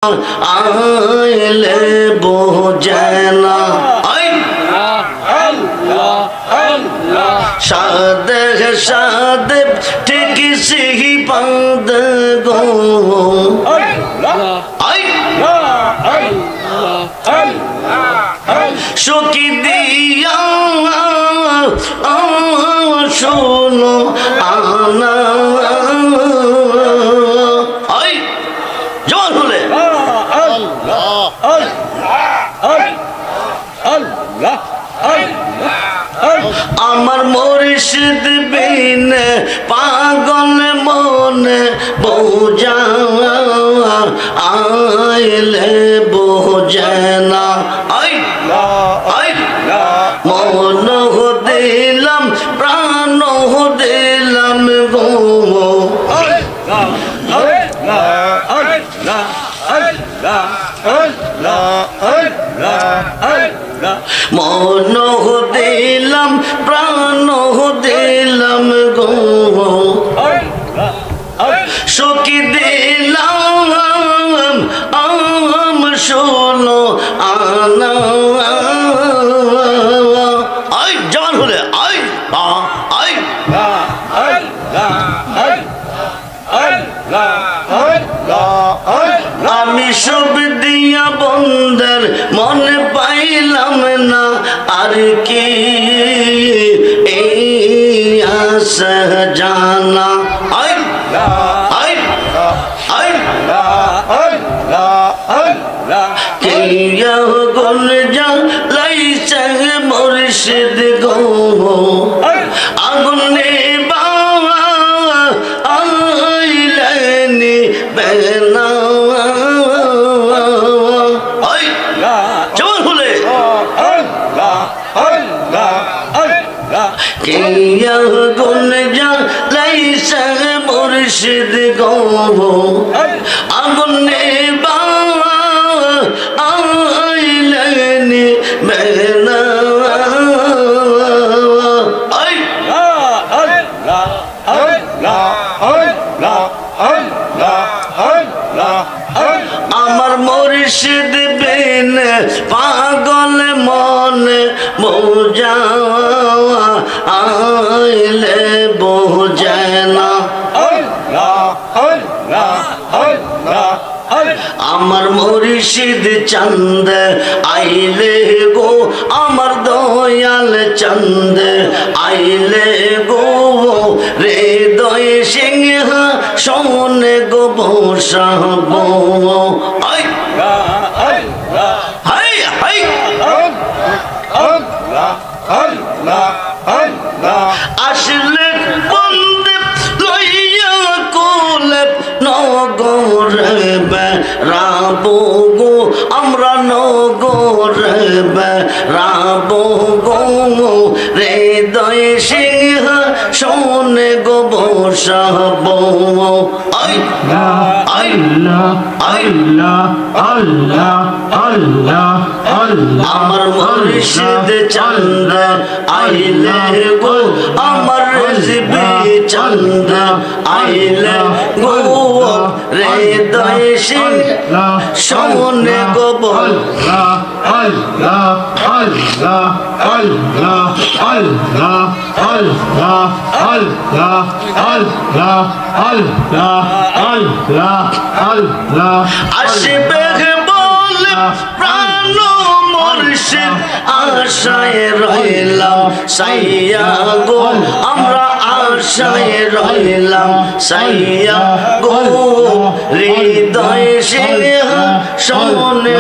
আইলে বোঝেনা সাদে সাদে ঠিক সিহি পাদ গো সুখী দিয়া শোনো আনা জোর হলে আমার মুর্শিদ বিন পাগল মনে বোঝা আইলে বোঝেনা মন দিলাম প্রাণ দিলাম গো মন দিলাম প্রাণ দিলাম গো সুখী দিলাম শোনো আনা আই জবান হলে আই আই আমি সব দিয়া বন্ধের মনে পাইলাম না আর কি এই আশা জানা আই আই আই কিয়া গুল জ্বালাইছে মুর্শিদ গো আগুনে বাবা আইলেনি বেনা জোর হলে কিয়া গুল জ্বালাইছে মুর্শিদ গো আগুনে বাবা আইলেনি বেনা আমার মুর্শিদ বিন পাগল মনে বোঝা আইলে বোঝেনা আমার মুর্শিদ চন্দ আইলে গো আমার দয়াল চন্দ আইলে গো রে দয় সিংহ সোনে গো বসাব আসলে বন্দে লইয়া কোলে নগরে বেড়াবো গো আমরা নগরে বেড়াবো গো হৃদয় সিংহ সোনে গো বসাবো আমার মুর্শিদ চন্দ আইলে গো আমার রিজবি চন্দ আইলে গো হৃদয় সিংহ সোনে গো বল আসবে বলে প্রাণ মুর্শিদ আশায় রইলাম সাইয়া গো আমরা আশায় রইলাম সাইয়া গো হৃদয় সিংহ সোনে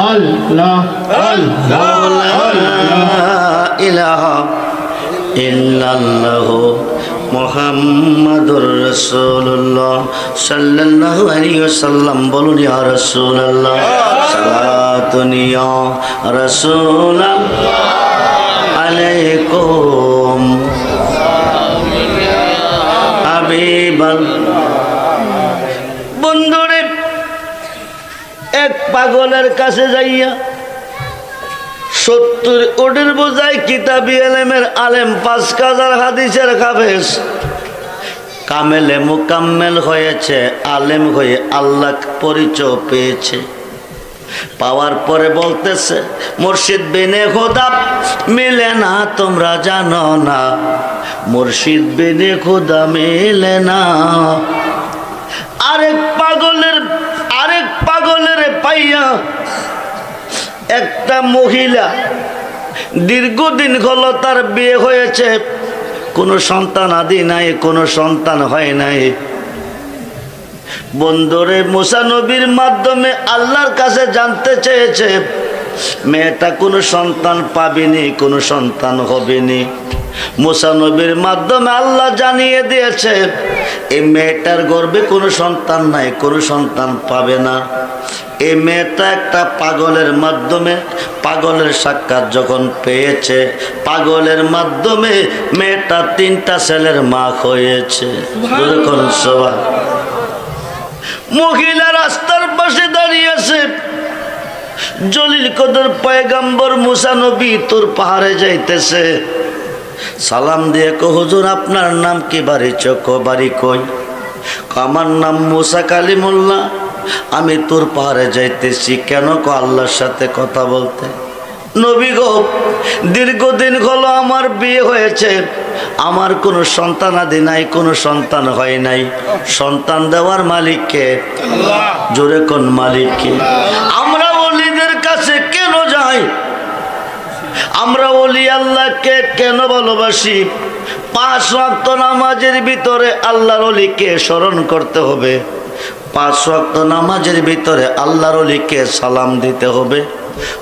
আল্লাহ ইলাহা ইল্লাল্লাহু মুহাম্মাদুর রাসূলুল্লাহ সাল্লাল্লাহু আলাইহি ওয়াসাল্লাম বলুন ইয়া রাসূলুল্লাহ সালাতুন ইয়া রাসূলুল্লাহ আলাইকুম হাবিবাল বন্ধুরে এক পাগলের কাছে যাইয়া 70 ওটের বোঝায় কিতাবি এলেমের আলেম 5000 হাদিসের হাফেজ কামেলে মুকাম্মেল হয়েছে, আলেম হয়ে আল্লাহ পরিচয় পেয়েছে। পাওয়ার পরে বলতেছে মুর্শিদ বিনে খোদা মিলে না, তোমরা জানো না মুর্শিদ বিনে খোদা মিলে না। আরেক পাগলের পাইয়া একটা মহিলা দীর্ঘদিন হলো তার বিয়ে হয়েছে, কোনো সন্তান আদি নাই, কোনো সন্তান হয় নাই। বন্ধুরে মুসা নবীর মাধ্যমে আল্লাহর কাছে জানতে চেয়েছে মেয়েটা কোনো সন্তান পাবেনি, কোনো সন্তান হবেনি। মুসা নবীর মাধ্যমে আল্লাহ জানিয়ে দিয়েছে এই মেয়েটার গর্ভে কোনো সন্তান নাই, কোনো সন্তান পাবে না। এই মেয়েটা একটা পাগলের মাধ্যমে, পাগলের সাক্ষাৎ যখন পেয়েছে, পাগলের মাধ্যমে মেয়েটা 3টা ছেলের মা হয়েছে। মহিলা রাস্তার পাশে দাঁড়িয়েছে, জলিল কদর পয়গম্বর মুসা নবী তোর পাহাড়ে যাইতেছে। সালাম দিয়ে কো হুজুর আপনার নাম কি, বাড়ি চোখ বাড়ি কই? আমার নাম মুসা কালিমুল্লাহ, আমি তোর পাহাড়ে যাইতেছি। কেন? কো আল্লাহর সাথে কথা বলতে। নবী গো দীর্ঘদিন হলো আমার বিয়ে হয়েছে, আমার কোনো সন্তান আদি নাই, কোনো সন্তান হয় নাই। সন্তান দেওয়ার মালিক কে? আল্লাহ। জোরে কোন মালিক কে? আমরা ওলিদের কাছে কেন যাই? আমরা ওলি আল্লাহকে কেন ভালোবাসি? 5 ওয়াক্ত নামাজের ভিতরে আল্লাহর ওলিকে স্মরণ করতে হবে, 5 ওয়াক্ত নামাজের ভিতরে আল্লাহর ওলিকে সালাম দিতে হবে,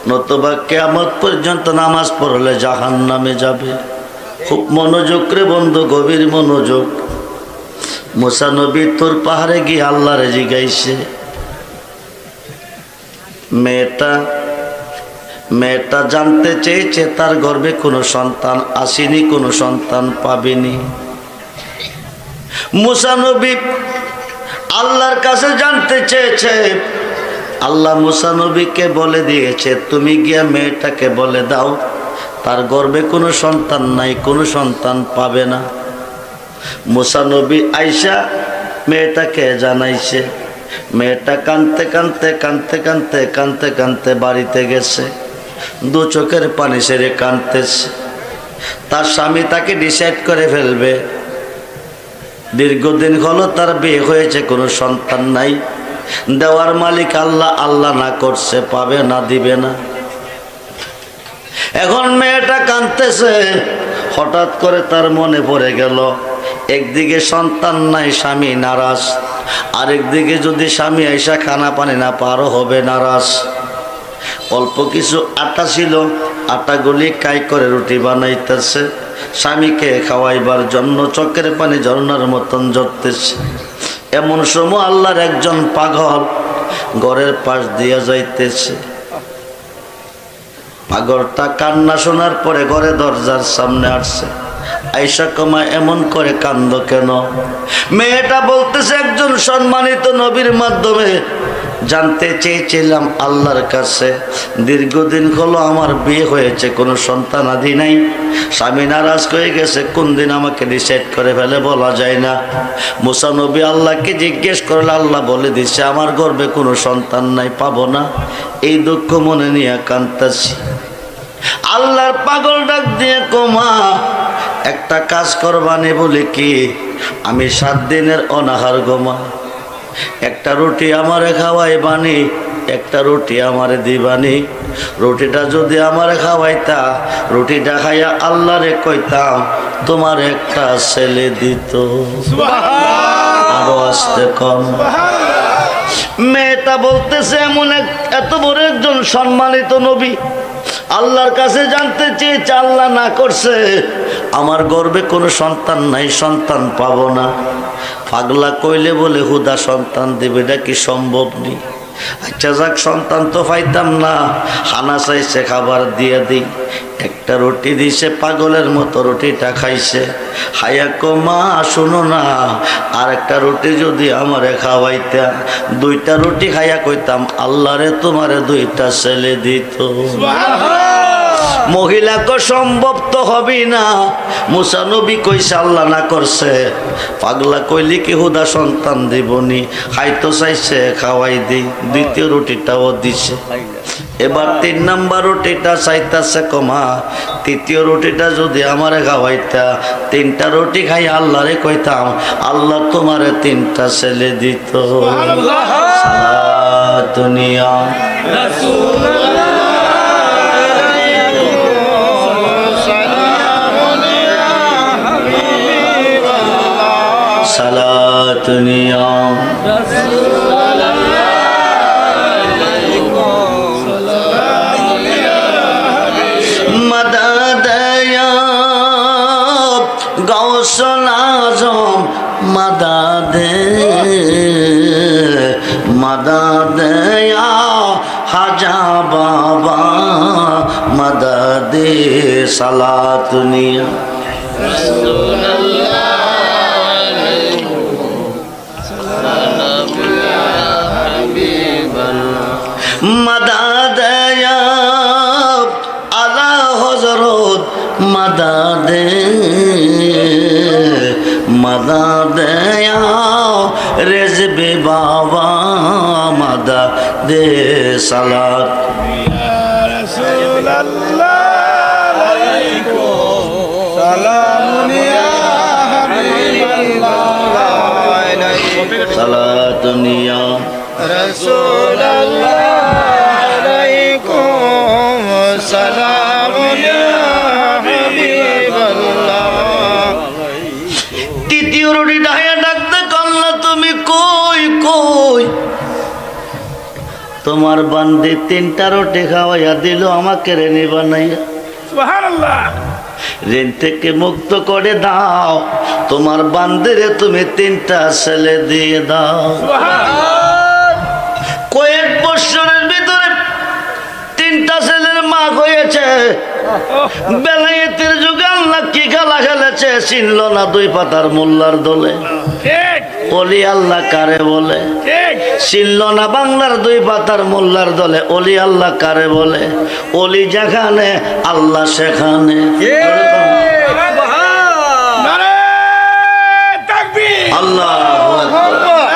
নতুবা কিয়ামত পর্যন্ত নামাজ পড়লে জাহান্নামে যাবে। খুব মনোযোগ রে বন্ধু, গভীর মনোযোগ। মুসা নবী তোর পাহাড়ে গিয়ে আল্লাহরে জিগাইছে, মেয়েটা জানতে চেয়েছে তার গর্ভে কোনো সন্তান আসেনি, কোনো সন্তান পাবেনি। মুসা নবী আল্লাহর কাছে জানতে চেয়েছে, আল্লাহ মুসা নবীকে বলে দিয়েছে তুমি গিয়া মেয়েটাকে বলে দাও তার গর্ভে কোনো সন্তান নাই, কোনো সন্তান পাবে না। মুসা নবী আইসা মেয়েটাকে জানাইছে। মেয়েটা কাঁদতে কাঁদতে কাঁদতে কাঁদতে কাঁদতে কাঁদতে বাড়িতে গেছে, 2 চোখের পানি সেরে কাঁদতেছে। তার স্বামী তাকে ডিসাইড করে ফেলবে। দীর্ঘদিন হলো তার বিয়ে হয়েছে, কোনো সন্তান নাই। দেওয়ার মালিক আল্লাহ, আল্লাহ না করছে পাবে না, দিবে না। এখন মেয়েটা কাঁদতেছে, হঠাৎ করে তার মনে পড়ে গেল একদিকে সন্তান নাই, স্বামী নারাজ, আরেকদিকে যদি স্বামী আইসা খানা পানি না পারো হবে নারাজ। অল্প কিছু আটা ছিল, আটাগুলি কাই করে রুটি বানাইতেছে, স্বামীকে খাওয়াইবার জন্য চোখের পানি ঝর্ণার মতন ঝরতেছে। এমন সময় আল্লাহর একজন পাগল ঘরের পাশ দিয়া যাইতেছে। পাগলটা কান্না শোনার পরে ঘরে দরজার সামনে আসছে। আয়েশা কমা এমন করে কান্দ কেন? মেয়েটা বলতেছে একজন সম্মানিত নবীর মাধ্যমে জানতে চেয়েছিলাম আল্লাহর কাছে, দীর্ঘদিন হলো আমার বিয়ে হয়েছে, কোনো সন্তান আদি নাই, স্বামী নারাজ হয়ে গেছে, কোন দিন আমাকে ডিসাইড করে ফেলে বলা যায় না। মুসা নবী আল্লাহকে জিজ্ঞেস করলে আল্লাহ বলে দিচ্ছে আমার গর্ভে কোনো সন্তান নাই, পাবো না। এই দুঃখ মনে নিয়ে কাঁদতেছি। আল্লাহর পাগল ডাক দিয়ে কমা একটা কাজ করবানি বলে কি, আমি 7 দিনের অনাহার গোমা, একটা রুটি আমারে খাওয়াই বানি, একটা রুটি আমারে দিবানি। রুটিটা যদি আমারে খাওয়াইতা, রুটিটা খাইয়া আল্লাহরে কইতাম তোমার একটা ছেলে দিত। আরো আসতে কম। মেয়েটা বলতেছে এমন এত বড় একজন সম্মানিত নবী আল্লাহর কাছে জানতে চেয়েছে, আল্লাহ না করছে, আমার গর্ভে কোনো সন্তান নাই, সন্তান পাবো না। পাগলা কইলে বলে হুদা সন্তান দেবে, এটা কি সম্ভব নেই? আচ্ছা যাক, সন্তান তো পাইতাম না, হানা চাইছে খাবার দিয়ে দিই। একটা রুটি দিছে, পাগলের মতো রুটিটা খাইছে। হায়া কমা শুনো না, আর একটা রুটি যদি আমারে খাওয়াইতা, 2টা রুটি খাইয়া কইতাম আল্লাহরে তোমারে 2টা ছেলে দিত। মহিলাকে সম্ভব তো হবি না। মুসা নবী কইছে আল্লাহ না করছে। পাগলা কইলি কি হুদা সন্তান দিবনি, খাইতো চাইছে খাওয়াই দিই। দ্বিতীয় রুটিটাও দিছে। এবার 3 নাম্বার রুটিটা চাইতাছে কমা, তৃতীয় রুটিটা যদি আমারে খাওয়াইতা, 3টা রুটি খাই আল্লাহরে কইতাম আল্লাহ তোমারে 3টা ছেলে দিত। দুনিয়া সালাতুনিয়া মদদ ইয়া গৌসুল আজম মদদ মদদ ইয়া হাজা বাবা মদদ সালাতুনিয়া মদদ ইয়া আলা হযরত মদদ মদদ ইয়া রেজবে বাবা মদদ সালাত ইয়া রাসূলুল্লাহ আলাইকুম সালামুন ইয়া হাবিবাল্লাহ সালাতুন ইয়া রাসূলুল্লাহ আলাইকুম সালামুন ইয়া হাবিবাল্লাহ। তৃতীয় রুটি ডাইয়া ডাকতে কল্লা তুমি কই কই? তোমার বান্দি 3টা রুটি খাওয়াইয়া দিল আমাকে রেনি বানাইয়া। সুবহানাল্লাহ। ঋণ থেকে মুক্ত করে দাও, তোমার বান্দিরে তুমি 3টা ছেলে দিয়ে দাও। কয়েক বছরের ভিতরে 3টা ছেলের মা হয়েছে। বেলায়েতের যুগে আল্লাহ কি খেলা খেলেছে চিনল না 2 পাতার মোল্লার দলে। ওলি আল্লাহ কারে বলে চিনল না বাংলার 2 পাতার মোল্লার দলে। ওলি আল্লাহ কারে বলে? ওলি যেখানে আল্লাহ সেখানে। আল্লাহু আকবার।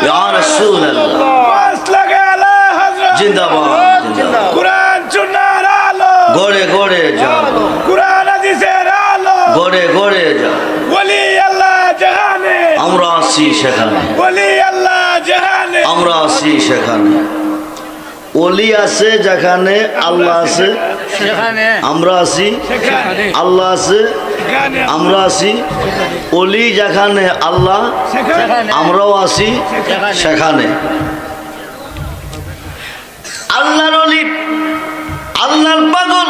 ইয়া রাসূলুল্লাহ জিন্দাবাদ জিন্দাবাদ। কুরআন সুন্নাহর আলো গড়ে গড়ে যাও, কুরআন হাদিসের আলো গড়ে গড়ে যাও। ওলি আল্লাহ জাহানে আমরা আছি সেখানে, ওলি আল্লাহ জাহানে আমরা আছি সেখানে। ওলি আছে যেখানে আল্লাহ আছে সেখানে আমরা আছি, আল্লাহ আছে আমরা আছি। ওলি যেখানে আল্লাহ আমরাও আছি সেখানে। আল্লাহর ওলি আল্লাহর পাগল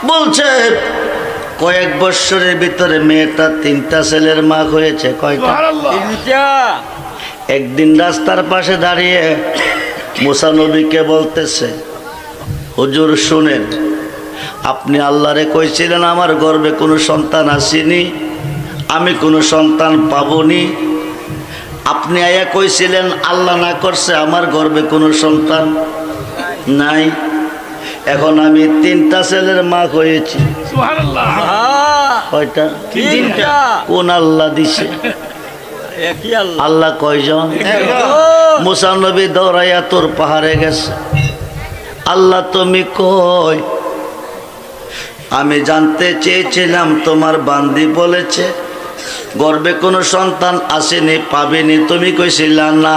বলছে কয়েক বছরের ভিতরে মেয়েটা 3টা ছেলের মা হয়েছে। কয়টা? একদিন রাস্তার পাশে দাঁড়িয়ে মুসা নবীকে বলতেছে, হুজুর শুনেন, আপনি আল্লাহরে কইছিলেন আমার গর্ভে কোনো সন্তান আসেনি, আমি কোনো সন্তান পাবনি। আপনি আয়া কইছিলেন আল্লাহ না করছে আমার গর্ভে কোনো সন্তান নাই। এখন আমি 3টা ছেলের মা হয়েছি। সুবহানাল্লাহ। কয়টা? 3টা। কোন আল্লাহ দিছে? একই আল্লাহ। আল্লাহ কয়জন? মুসা নবী দৌড়াইয়া তোর পাহাড়ে গেছে। আল্লাহ তুমি কই? আমি জানতে চেয়েছিলাম তোমার বান্দি বলেছে গর্ভে কোনো সন্তান আসেনি, পাবেনি, তুমি কইছিলা না।